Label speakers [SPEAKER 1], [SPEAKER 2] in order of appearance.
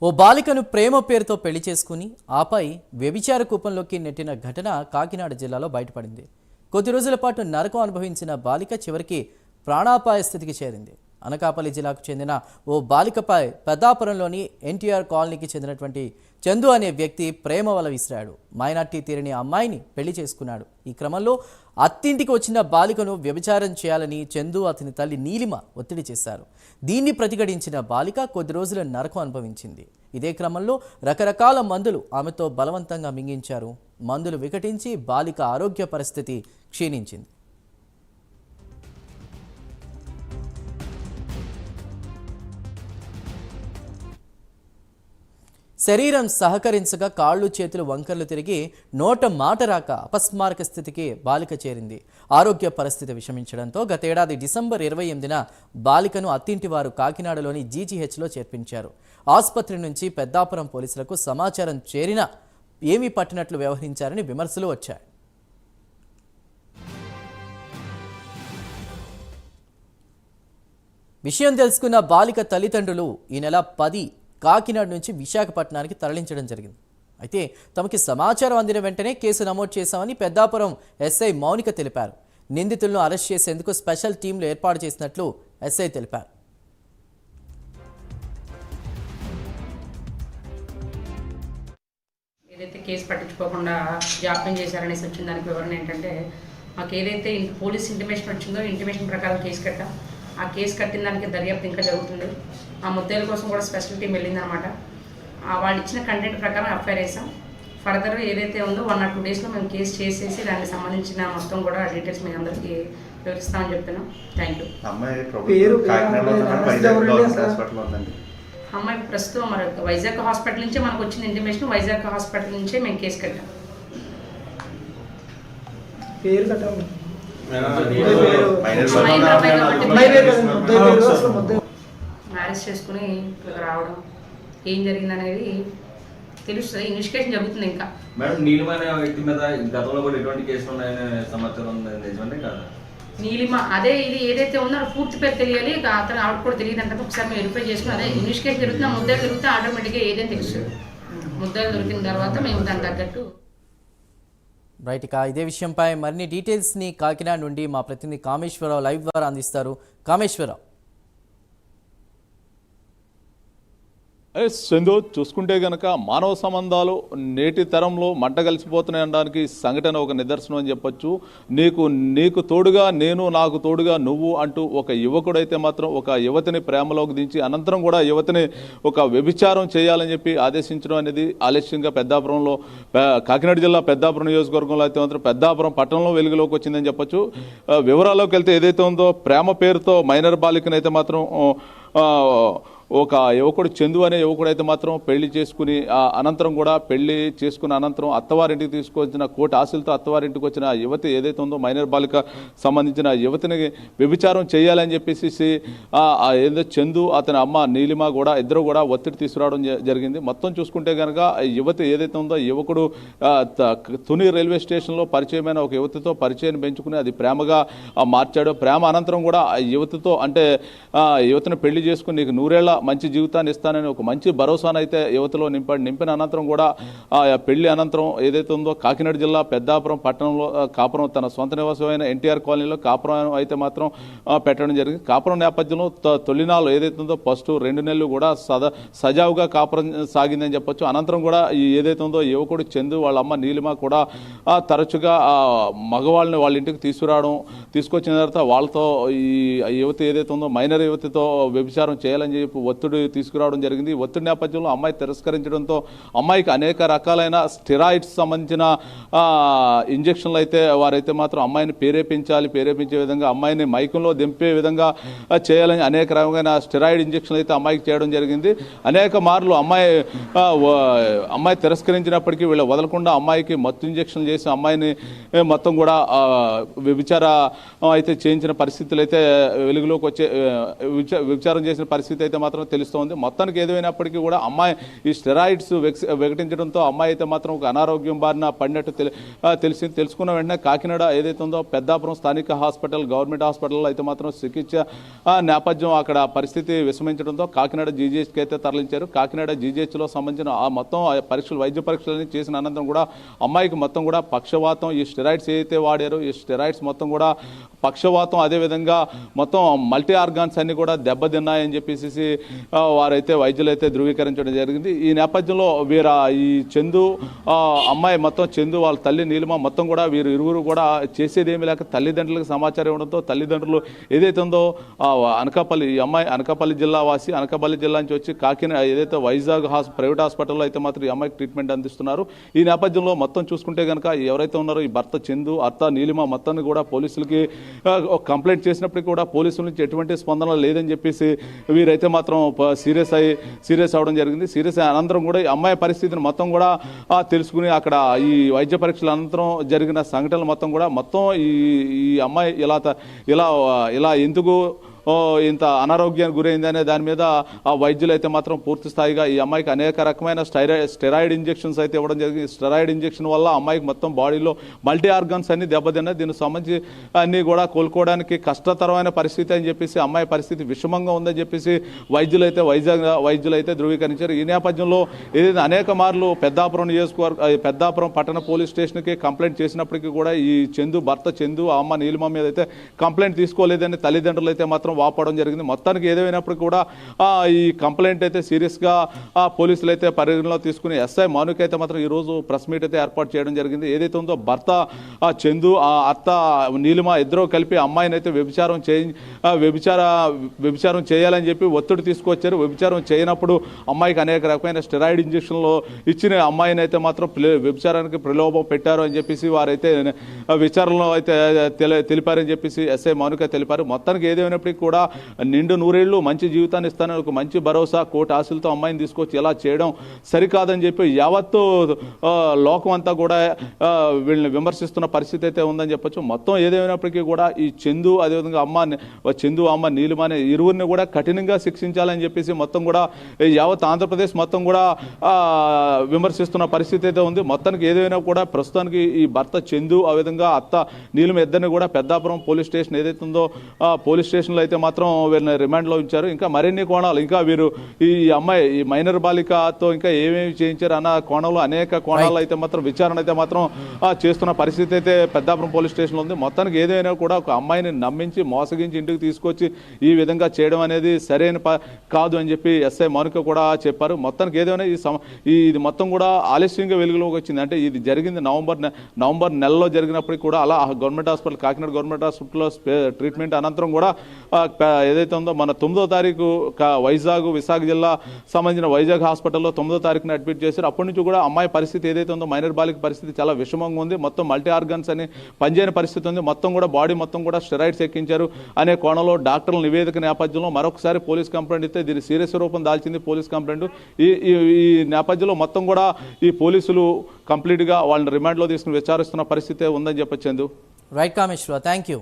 [SPEAKER 1] ఓ బాలికను ప్రేమ పేరుతో పెళ్లి చేసుకుని ఆపై వ్యభిచార కూపంలోకి నెట్టిన ఘటన కాకినాడ జిల్లాలో బయటపడింది. కొద్ది రోజుల పాటు నరకం అనుభవించిన బాలిక చివరికి ప్రాణాపాయ స్థితికి చేరింది. అనకాపల్లి జిల్లాకు చెందిన ఓ బాలికపై పెద్దాపురంలోని ఎన్టీఆర్ కాలనీకి చెందినటువంటి చందు అనే వ్యక్తి ప్రేమ వల విసిరాడు. మైనార్టీ తీరని అమ్మాయిని పెళ్లి చేసుకున్నాడు. ఈ క్రమంలో అత్తింటికి వచ్చిన బాలికను వ్యభిచారం చేయాలని చందు అతని తల్లి నీలిమ ఒత్తిడి చేశారు. దీన్ని ప్రతిఘటించిన బాలిక కొద్ది రోజుల నరకం అనుభవించింది. ఇదే క్రమంలో రకరకాల మందులు ఆమెతో బలవంతంగా మింగించారు. మందులు వికటించి బాలిక ఆరోగ్య పరిస్థితి క్షీణించింది. శరీరం సహకరించగా కాళ్ళు చేతులు వంకర్లు తిరిగి నోట మాట రాక అపస్మారక స్థితికి బాలిక చేరింది. ఆరోగ్య పరిస్థితి విషమించడంతో గతేడాది డిసెంబర్ 28న బాలికను అత్తింటి వారు కాకినాడలోని జీజీహెచ్లో చేర్పించారు. ఆసుపత్రి నుంచి పెద్దాపురం పోలీసులకు సమాచారం చేరినా ఏమీ పట్టినట్లు వ్యవహరించారని విమర్శలు వచ్చాయి. విషయం తెలుసుకున్న బాలిక తల్లిదండ్రులు ఈ నెల 10 కాకినాడ నుంచి విశాఖపట్నానికి తరలించడం జరిగింది. అయితే తమకి సమాచారం అందిన వెంటనే కేసు నమోదు చేశామని పెద్దాపురం ఎస్ఐ మౌనిక తెలిపారు. నిందితులను అరెస్ట్ చేసేందుకు స్పెషల్ టీంలు ఏర్పాటు చేసినట్లు ఎస్ఐ తెలిపారు.
[SPEAKER 2] ఏదైతే కేసు పట్టించుకోకుండా జాప్యం చేశారనేసి వచ్చిన దానికి వివరణ ఏంటంటే, మాకు ఏదైతే పోలీస్ ఇంటిమేషన్ వచ్చిందో ఇంటిమేషన్ ప్రకారం కేసు కట్టాం. ఆ కేసు కట్టిన దానికి దర్యాప్తు ఇంకా జరుగుతుంది. ఆ ముద్దాయిల కోసం కూడా స్పెషల్ టీం వెళ్ళిందనమాట. వాళ్ళు ఇచ్చిన కంటెంట్ ప్రకారం ఎఫ్ఐఆర్ వేసాం. ఫర్దర్ ఏదైతే ఉందో 1 or 2 డేస్లో మేము కేసు చేసేసి దానికి సంబంధించిన మొత్తం కూడా డీటెయిల్స్ మీ అందరికీ వివరిస్తామని చెప్తున్నాం. Thank you. అమ్మాయి ప్రస్తుతం మరి వైజాగ్ హాస్పిటల్ నుంచే మనకు వచ్చిన ఇంటిమేషన్. వైజాగ్ హాస్పిటల్ నుంచే మేము కేసు కట్టాం. మ్యారేజ్ చేసుకుని రావడం ఏం జరిగింది అనేది తెలుస్తుంది. ఇన్వెస్టిగేషన్ జరుగుతుంది. ఇంకా
[SPEAKER 3] మేడం నీలిమ అనే వ్యక్తి మీద గతంలో కూడా ఎటువంటి కేసులు ఉన్నాయనే సమాచారం నిజమే కాదా?
[SPEAKER 2] నీలిమ అదే ఇది ఏదైతే ఉందో పూర్తి పేరు తెలియాలి. అతను ఆవిడ కూడా తెలియదు అంటే ఒకసారి మేము వెరిఫై చేసుకుని అదే ఇన్వెస్టిగేషన్ జరుగుతున్న ముద్దాయిలు దొరికితే ఆటోమేటిక్గా ఏదైనా తెలుస్తుంది. ముద్దాయిలు దొరికిన తర్వాత మేము దానికి తగ్గట్టు
[SPEAKER 1] రైట్. ఇక ఇదే విషయంపై మరిన్ని డీటెయిల్స్ని కాకినాడ నుండి మా ప్రతినిధి కామేశ్వరరావు లైవ్ ద్వారా అందిస్తారు. కామేశ్వరరావు.
[SPEAKER 4] చందు, చూసుకుంటే కనుక మానవ సంబంధాలు నేటి తరంలో మంట కలిసిపోతున్నాయి అనడానికి సంఘటన ఒక నిదర్శనం అని చెప్పొచ్చు. నీకు తోడుగా నేను, నాకు తోడుగా నువ్వు అంటూ ఒక యువకుడైతే మాత్రం ఒక యువతిని ప్రేమలోకి దించి అనంతరం కూడా యువతిని ఒక వ్యభిచారం చేయాలని చెప్పి ఆదేశించడం అనేది ఆలస్యంగా పెద్దాపురంలో కాకినాడ జిల్లా పెద్దాపురం నియోజకవర్గంలో అయితే మాత్రం పెద్దాపురం పట్టణంలో వెలుగులోకి వచ్చిందని చెప్పొచ్చు. వివరాల్లోకి వెళ్తే ఏదైతే ఉందో ప్రేమ పేరుతో మైనర్ బాలికనైతే మాత్రం ఒక యువకుడు చందు అనే యువకుడు అయితే మాత్రం పెళ్లి చేసుకుని అనంతరం కూడా పెళ్లి చేసుకున్న అనంతరం అత్తవారింటికి తీసుకొచ్చిన కోటి ఆశలతో అత్తవారింటికి వచ్చిన యువతి ఏదైతే ఉందో మైనర్ బాలిక సంబంధించిన యువతిని వ్యభిచారం చేయాలని చెప్పేసి ఏదో చందు అతని అమ్మ నీలిమ కూడా ఇద్దరు కూడా ఒత్తిడి తీసుకురావడం జరిగింది. మొత్తం చూసుకుంటే కనుక యువతి ఏదైతే ఉందో యువకుడు తుని రైల్వే స్టేషన్లో పరిచయమైన ఒక యువతితో పరిచయాన్ని పెంచుకుని అది ప్రేమగా మార్చాడు. ప్రేమ అనంతరం కూడా యువతితో అంటే యువతిని పెళ్లి చేసుకుని నీకు 100 ఏళ్ల మంచి జీవితాన్ని ఇస్తానని ఒక మంచి భరోసానైతే యువతలో నింపిన అనంతరం కూడా పెళ్లి అనంతరం ఏదైతే ఉందో కాకినాడ జిల్లా పెద్దాపురం పట్టణంలో కాపురం తన సొంత నివాసమైన ఎన్టీఆర్ కాలనీలో కాపురం అయితే మాత్రం పెట్టడం జరిగింది. కాపురం నేపథ్యంలో తొలినాలు ఏదైతే ఉందో ఫస్ట్ 2 నెలలు కూడా సజావుగా కాపురం సాగిందని చెప్పొచ్చు. అనంతరం కూడా ఏదైతే ఉందో యువకుడు చందు వాళ్ళ అమ్మ నీలిమ కూడా తరచుగా మగవాళ్ళని వాళ్ళ ఇంటికి తీసుకొచ్చిన తర్వాత వాళ్ళతో ఈ యువతి ఏదైతే ఉందో మైనర్ యువతితో వ్యభిచారం చేయాలని చెప్పి ఒత్తిడి తీసుకురావడం జరిగింది. ఒత్తిడి నేపథ్యంలో అమ్మాయి తిరస్కరించడంతో అమ్మాయికి అనేక రకాలైన స్టెరాయిడ్స్ సంబంధించిన ఇంజక్షన్లు అయితే వారైతే మాత్రం అమ్మాయిని ప్రేరేపించే విధంగా అమ్మాయిని మైకంలో దింపే విధంగా చేయాలని అనేక రకమైన స్టెరాయిడ్ ఇంజక్షన్లు అయితే అమ్మాయికి చేయడం జరిగింది. అనేక మార్లు అమ్మాయి తిరస్కరించినప్పటికీ వీళ్ళు వదలకుండా అమ్మాయికి మత్తు ఇంజక్షన్లు చేసి అమ్మాయిని మొత్తం కూడా వ్యభిచారం అయితే చేయించిన పరిస్థితులు అయితే వెలుగులోకి వచ్చే వ్యభిచారం చేసిన పరిస్థితి అయితే మాత్రం మాత్రం తెలుస్తోంది. మొత్తానికి ఏదైనప్పటికీ కూడా అమ్మాయి ఈ స్టెరాయిడ్స్ వికటించడంతో అమ్మాయి అయితే మాత్రం ఒక అనారోగ్యం బారిన పడినట్టు తెలుసుకున్న వెంటనే కాకినాడ ఏదైతే ఉందో పెద్దాపురం స్థానిక హాస్పిటల్ గవర్నమెంట్ హాస్పిటల్లో అయితే మాత్రం చికిత్స నేపథ్యం అక్కడ పరిస్థితి విషమించడంతో కాకినాడ జీజీహెచ్కి అయితే తరలించారు. కాకినాడ జీజీహెచ్లో సంబంధించిన ఆ మొత్తం పరీక్షలు వైద్య పరీక్షలన్నీ చేసిన అనంతరం కూడా అమ్మాయికి మొత్తం కూడా పక్షవాతం, ఈ స్టెరాయిడ్స్ ఏదైతే వాడారో ఈ స్టెరాయిడ్స్ మొత్తం కూడా పక్షవాతం, అదేవిధంగా మొత్తం మల్టీ ఆర్గాన్స్ అన్ని కూడా దెబ్బతిన్నాయని చెప్పేసి వారైతే వైద్యులు అయితే ధృవీకరించడం జరిగింది. ఈ నేపథ్యంలో ఈ చందు అమ్మాయి మొత్తం చందు వాళ్ళ తల్లి నీలిమ మొత్తం కూడా వీరు ఇరువురు కూడా చేసేది ఏమీ లేక తల్లిదండ్రులకు సమాచారం ఇవ్వడంతో తల్లిదండ్రులు ఏదైతే ఉందో అనకాపల్లి, ఈ అమ్మాయి అనకాపల్లి జిల్లా వాసి, అనకాపల్లి జిల్లా నుంచి వచ్చి కాకినాడ ఏదైతే వైజాగ్ ప్రైవేట్ హాస్పిటల్లో అయితే మాత్రం ఈ అమ్మాయికి ట్రీట్మెంట్ అందిస్తున్నారు. ఈ నేపథ్యంలో మొత్తం చూసుకుంటే కనుక ఎవరైతే ఉన్నారో ఈ భర్త చందు, అత్త నీలిమ మొత్తాన్ని కూడా పోలీసులకి కంప్లైంట్ చేసినప్పటికీ కూడా పోలీసుల నుంచి ఎటువంటి స్పందన లేదని చెప్పేసి వీరైతే మాత్రం సీరియస్ అవడం జరిగింది. సీరియస్ అనంతరం కూడా ఈ అమ్మాయి పరిస్థితిని మొత్తం కూడా తెలుసుకుని అక్కడ ఈ వైద్య పరీక్షల అనంతరం జరిగిన సంఘటనలు మొత్తం కూడా ఈ అమ్మాయి ఇలా ఎందుకు ఇంత అనారోగ్యానికి గురైందనే దాని మీద ఆ వైద్యులు అయితే మాత్రం పూర్తి స్థాయిగా ఈ అమ్మాయికి అనేక రకమైన స్టెరాయిడ్ ఇంజెక్షన్స్ అయితే ఇవ్వడం జరిగింది. స్టెరాయిడ్ ఇంజెక్షన్ వల్ల అమ్మాయికి మొత్తం బాడీలో మల్టీ ఆర్గాన్స్ అన్ని దెబ్బతిన్నాయి. దీనికి సంబంధించి అన్ని కూడా కోలుకోవడానికి కష్టతరమైన పరిస్థితి అని చెప్పేసి అమ్మాయి పరిస్థితి విషమంగా ఉందని చెప్పేసి వైద్యులు అయితే ధృవీకరించారు. ఈ నేపథ్యంలో ఏదైతే అనేక మార్లు పెద్దాపురం పట్టణ పోలీస్ స్టేషన్కి కంప్లైంట్ చేసినప్పటికీ కూడా ఈ భర్త చందు ఆ అమ్మ నీలిమ మీద అయితే కంప్లైంట్ తీసుకోలేదని తల్లిదండ్రులు అయితే మాత్రం వాపోవడం జరిగింది. మొత్తానికి ఏదైనప్పటికీ కూడా ఈ కంప్లైంట్ అయితే సీరియస్గా పోలీసులు అయితే పరిగణలో తీసుకుని ఎస్ఐ మానుక్ అయితే మాత్రం ఈ రోజు ప్రెస్ మీట్ అయితే ఏర్పాటు చేయడం జరిగింది. ఏదైతే ఉందో భర్త చందు, అత్త నీలిమ ఇద్దరు కలిపి అమ్మాయిని అయితే వ్యభిచారం చేయాలని చెప్పి ఒత్తిడి తీసుకొచ్చారు. వ్యభిచారం చేయనప్పుడు అమ్మాయికి అనేక రకమైన స్టెరాయిడ్ ఇంజక్షన్లు ఇచ్చిన అమ్మాయిని అయితే మాత్రం వ్యభిచారానికి ప్రలోభం పెట్టారు అని చెప్పేసి వారైతే విచారణలో అయితే తెలిపారని చెప్పేసి ఎస్ఐ మానుక తెలిపారు. మొత్తానికి ఏదైనప్పటికీ కూడా నిండు నూరేళ్లు మంచి జీవితాన్ని ఇస్తానని ఒక మంచి భరోసా కోటి ఆశలతో అమ్మాయిని తీసుకొచ్చి ఇలా చేయడం సరికాదని చెప్పి యావత్తు లోకం అంతా కూడా వీళ్ళని విమర్శిస్తున్న పరిస్థితి అయితే ఉందని చెప్పొచ్చు. మొత్తం ఏదైనప్పటికీ కూడా ఈ చందు అదేవిధంగా అమ్మ నీలిమ అనే ఇరువురిని కూడా కఠినంగా శిక్షించాలని చెప్పేసి మొత్తం కూడా యావత్ ఆంధ్రప్రదేశ్ మొత్తం కూడా విమర్శిస్తున్న పరిస్థితి అయితే ఉంది. మొత్తానికి ఏదైనా కూడా ప్రస్తుతానికి ఈ భర్త చందు ఆ విధంగా అత్త నీలిమ ఇద్దరిని కూడా పెద్దాపురం పోలీస్ స్టేషన్ ఏదైతే ఉందో పోలీస్ స్టేషన్లో అయితే మాత్రం వీరిని రిమాండ్లో ఉంచారు. ఇంకా మరిన్ని కోణాలు, ఇంకా వీరు ఈ అమ్మాయి ఈ మైనర్ బాలికతో ఇంకా ఏమేమి చేయించారు అన్న కోణంలో అనేక కోణాలు అయితే మాత్రం విచారణ అయితే మాత్రం చేస్తున్న పరిస్థితి అయితే పెద్దాపురం పోలీస్ స్టేషన్లో ఉంది. మొత్తానికి ఏదైనా కూడా ఒక అమ్మాయిని నమ్మించి మోసగించి ఇంటికి తీసుకొచ్చి ఈ విధంగా చేయడం అనేది సరైన కాదు అని చెప్పి ఎస్ఐ మానుక కూడా చెప్పారు. మొత్తానికి ఏదైనా ఇది మొత్తం కూడా ఆలస్యంగా వెలుగులోకి వచ్చింది. అంటే ఇది జరిగింది నవంబర్ నెలలో జరిగినప్పటికీ కూడా అలా గవర్నమెంట్ హాస్పిటల్ కాకినాడ గవర్నమెంట్ హాస్పిటల్లో ట్రీట్మెంట్ అనంతరం కూడా ఏదైతే ఉందో మన 9వ తారీఖు విశాఖ జిల్లా సంబంధించిన వైజాగ్ హాస్పిటల్లో 9వ తారీఖున అడ్మిట్ చేశారు. అప్పటి నుంచి కూడా అమ్మాయి పరిస్థితి ఏదైతే ఉందో మైనర్ బాలిక పరిస్థితి చాలా విషమంగా ఉంది. మొత్తం మల్టీ ఆర్గన్స్ అని పనిచేయని పరిస్థితి ఉంది. మొత్తం కూడా బాడీ మొత్తం కూడా స్టెరాయిడ్స్ ఎక్కించారు అనే కోణంలో డాక్టర్ల నివేదిక నేపథ్యంలో మరొకసారి పోలీస్ కంప్లైంట్ ఇస్తే దీని సీరియస్ రూపం దాల్చింది పోలీస్ కంప్లైంట్. ఈ నేపథ్యంలో మొత్తం కూడా ఈ పోలీసులు కంప్లీట్గా వాళ్ళని రిమాండ్లో తీసుకుని విచారిస్తున్న పరిస్థితి ఉందని చెప్పొచ్చు.
[SPEAKER 1] Right Kameshwara, thank you.